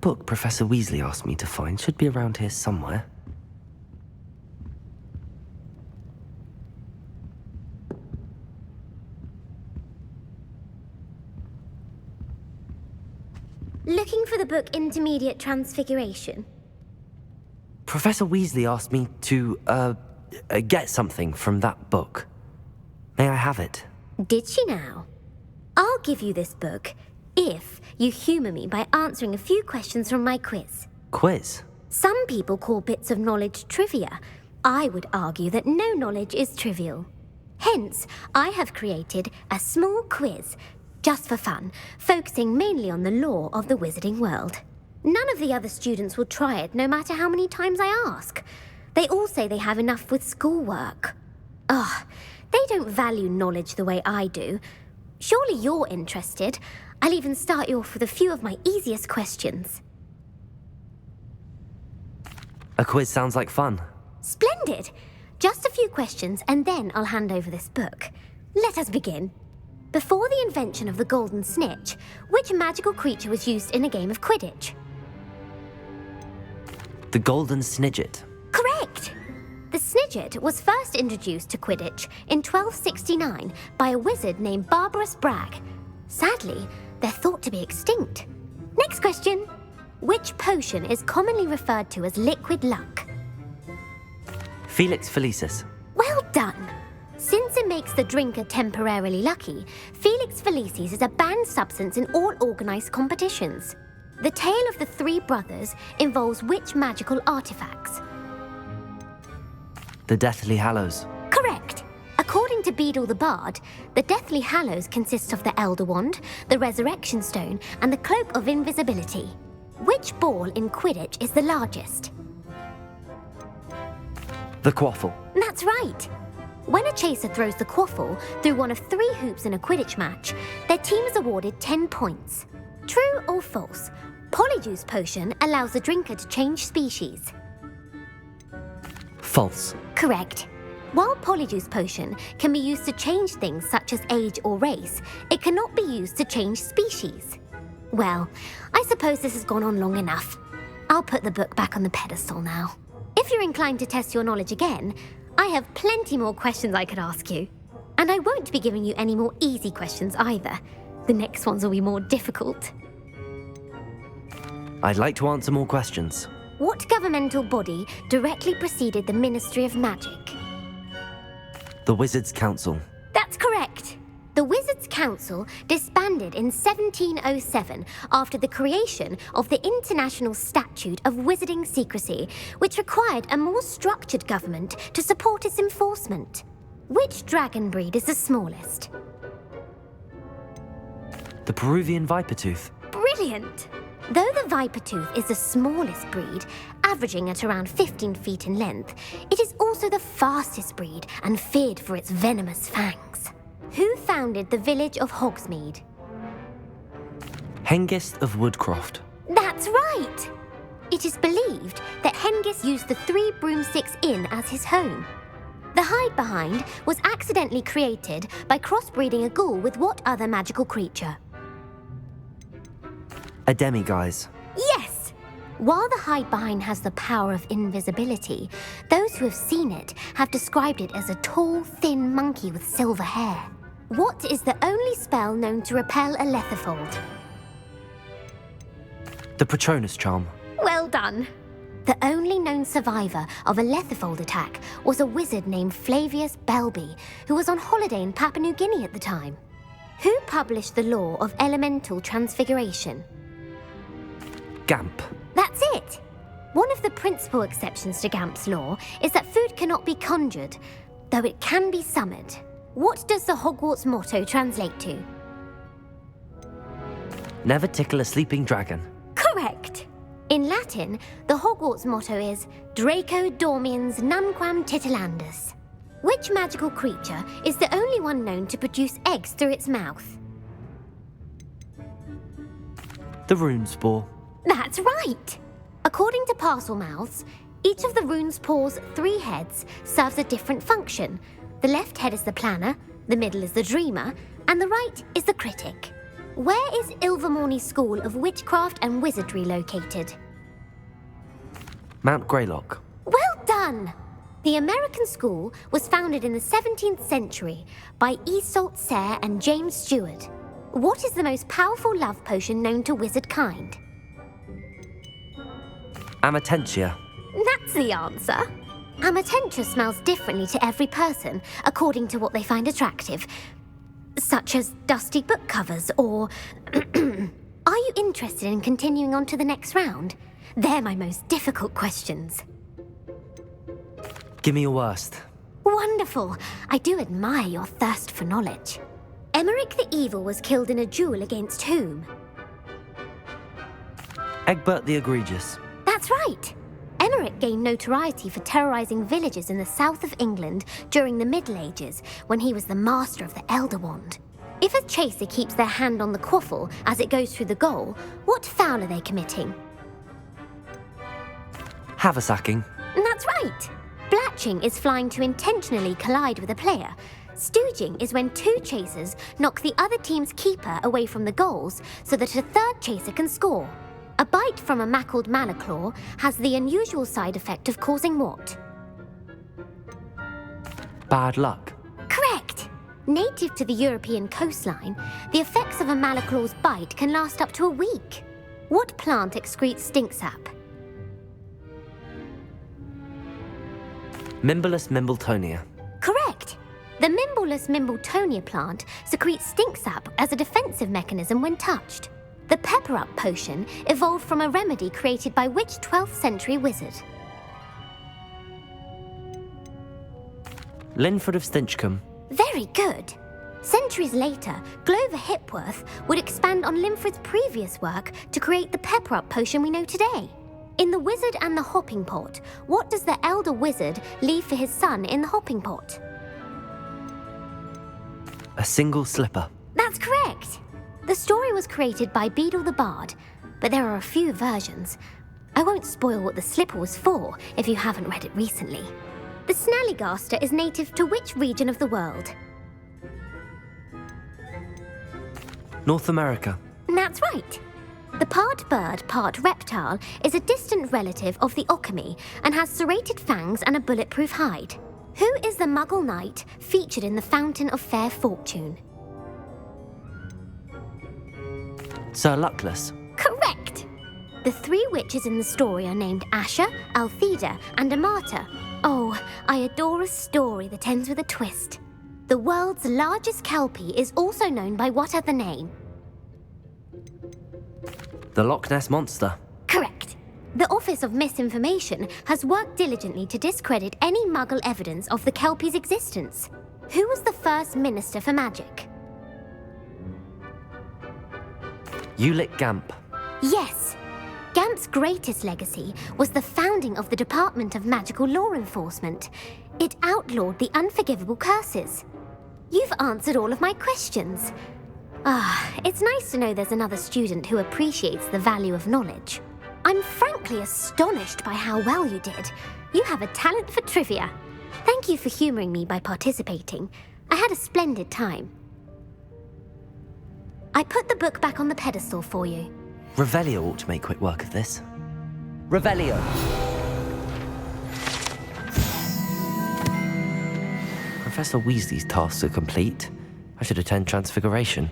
book Professor Weasley asked me to find should be around here somewhere. Looking for the book Intermediate Transfiguration? Professor Weasley asked me to, get something from that book. May I have it? Did she now? I'll give you this book if you humour me by answering a few questions from my quiz. Quiz? Some people call bits of knowledge trivia. I would argue that no knowledge is trivial. Hence, I have created a small quiz, just for fun, focusing mainly on the lore of the wizarding world. None of the other students will try it, no matter how many times I ask. They all say they have enough with schoolwork. They don't value knowledge the way I do. Surely you're interested. I'll even start you off with a few of my easiest questions. A quiz sounds like fun. Splendid! Just a few questions and then I'll hand over this book. Let us begin. Before the invention of the golden snitch, which magical creature was used in a game of Quidditch? The golden snidget. Correct! The snidget was first introduced to Quidditch in 1269 by a wizard named Barbarous Bragg. Sadly, they're thought to be extinct. Next question. Which potion is commonly referred to as liquid luck? Felix Felicis. Well done! Since it makes the drinker temporarily lucky, Felix Felicis is a banned substance in all organised competitions. The tale of the three brothers involves which magical artifacts? The Deathly Hallows. Correct! According to Beedle the Bard, the Deathly Hallows consists of the Elder Wand, the Resurrection Stone, and the Cloak of Invisibility. Which ball in Quidditch is the largest? The Quaffle. That's right! When a chaser throws the quaffle through one of 3 hoops in a Quidditch match, their team is awarded 10 points. True or false? Polyjuice Potion allows the drinker to change species. False. Correct. While Polyjuice Potion can be used to change things such as age or race, it cannot be used to change species. Well, I suppose this has gone on long enough. I'll put the book back on the pedestal now. If you're inclined to test your knowledge again, I have plenty more questions I could ask you. And I won't be giving you any more easy questions either. The next ones will be more difficult. I'd like to answer more questions. What governmental body directly preceded the Ministry of Magic? The Wizards' Council. That's correct. The Wizards' Council disbanded in 1707 after the creation of the International Statute of Wizarding Secrecy, which required a more structured government to support its enforcement. Which dragon breed is the smallest? The Peruvian Vipertooth. Brilliant! Though the Vipertooth is the smallest breed, averaging at around 15 feet in length, it is also the fastest breed and feared for its venomous fangs. Who founded the village of Hogsmeade? Hengist of Woodcroft. That's right! It is believed that Hengist used the 3 Broomsticks Inn as his home. The hide-behind was accidentally created by crossbreeding a ghoul with what other magical creature? A demiguise. Yes! While the hide-behind has the power of invisibility, those who have seen it have described it as a tall, thin monkey with silver hair. What is the only spell known to repel a Lethifold? The Patronus Charm. Well done! The only known survivor of a Lethifold attack was a wizard named Flavius Belby, who was on holiday in Papua New Guinea at the time. Who published the law of elemental transfiguration? Gamp. That's it! One of the principal exceptions to Gamp's law is that food cannot be conjured, though it can be summoned. What does the Hogwarts motto translate to? Never tickle a sleeping dragon. Correct! In Latin, the Hogwarts motto is Draco Dormiens Nunquam Titilandus. Which magical creature is the only one known to produce eggs through its mouth? The Runespore. That's right! According to Parselmouths, each of the Runespore's 3 heads serves a different function. The left head is the planner, the middle is the dreamer, and the right is the critic. Where is Ilvermorny School of Witchcraft and Wizardry located? Mount Greylock. Well done! The American school was founded in the 17th century by Isolde Sayre and James Stewart. What is the most powerful love potion known to wizard kind? Amatentia. That's the answer. Amatentia smells differently to every person according to what they find attractive, such as dusty book covers or... Are you interested in continuing on to the next round? They're my most difficult questions. Give me your worst. Wonderful. I do admire your thirst for knowledge. Emmerich the Evil was killed in a duel against whom? Egbert the Egregious. That's right. Emmerich gained notoriety for terrorizing villages in the south of England during the Middle Ages when he was the master of the Elder Wand. If a chaser keeps their hand on the quaffle as it goes through the goal, what foul are they committing? Haversacking. That's right. Blatching is flying to intentionally collide with a player. Stooging is when two chasers knock the other team's keeper away from the goals so that a third chaser can score. A bite from a mackled malaclaw has the unusual side effect of causing what? Bad luck. Correct! Native to the European coastline, the effects of a malaclaw's bite can last up to a week. What plant excretes stink sap? Mimbolus Mimbletonia. Correct! The Mimbolus Mimbletonia plant secretes stink sap as a defensive mechanism when touched. The pepper-up potion evolved from a remedy created by which 12th century wizard? Linford of Stinchcombe. Very good. Centuries later, Glover Hipworth would expand on Linford's previous work to create the pepper-up potion we know today. In The Wizard and the Hopping Pot, what does the elder wizard leave for his son in the hopping pot? A single slipper. That's correct. The story was created by Beadle the Bard, but there are a few versions. I won't spoil what the slipper was for if you haven't read it recently. The Snallygaster is native to which region of the world? North America. That's right. The part bird, part reptile is a distant relative of the Occamy and has serrated fangs and a bulletproof hide. Who is the Muggle knight featured in the Fountain of Fair Fortune? Sir Luckless. Correct! The three witches in the story are named Asher, Altheda, and Amata. Oh, I adore a story that ends with a twist. The world's largest kelpie is also known by what other name? The Loch Ness Monster. Correct. The Office of Misinformation has worked diligently to discredit any Muggle evidence of the kelpie's existence. Who was the first Minister for Magic? Ulick Gamp. Yes. Gamp's greatest legacy was the founding of the Department of Magical Law Enforcement. It outlawed the unforgivable curses. You've answered all of my questions. It's nice to know there's another student who appreciates the value of knowledge. I'm frankly astonished by how well you did. You have a talent for trivia. Thank you for humoring me by participating. I had a splendid time. I put the book back on the pedestal for you. Revelio ought to make quick work of this. Revelio! Professor Weasley's tasks are complete. I should attend Transfiguration.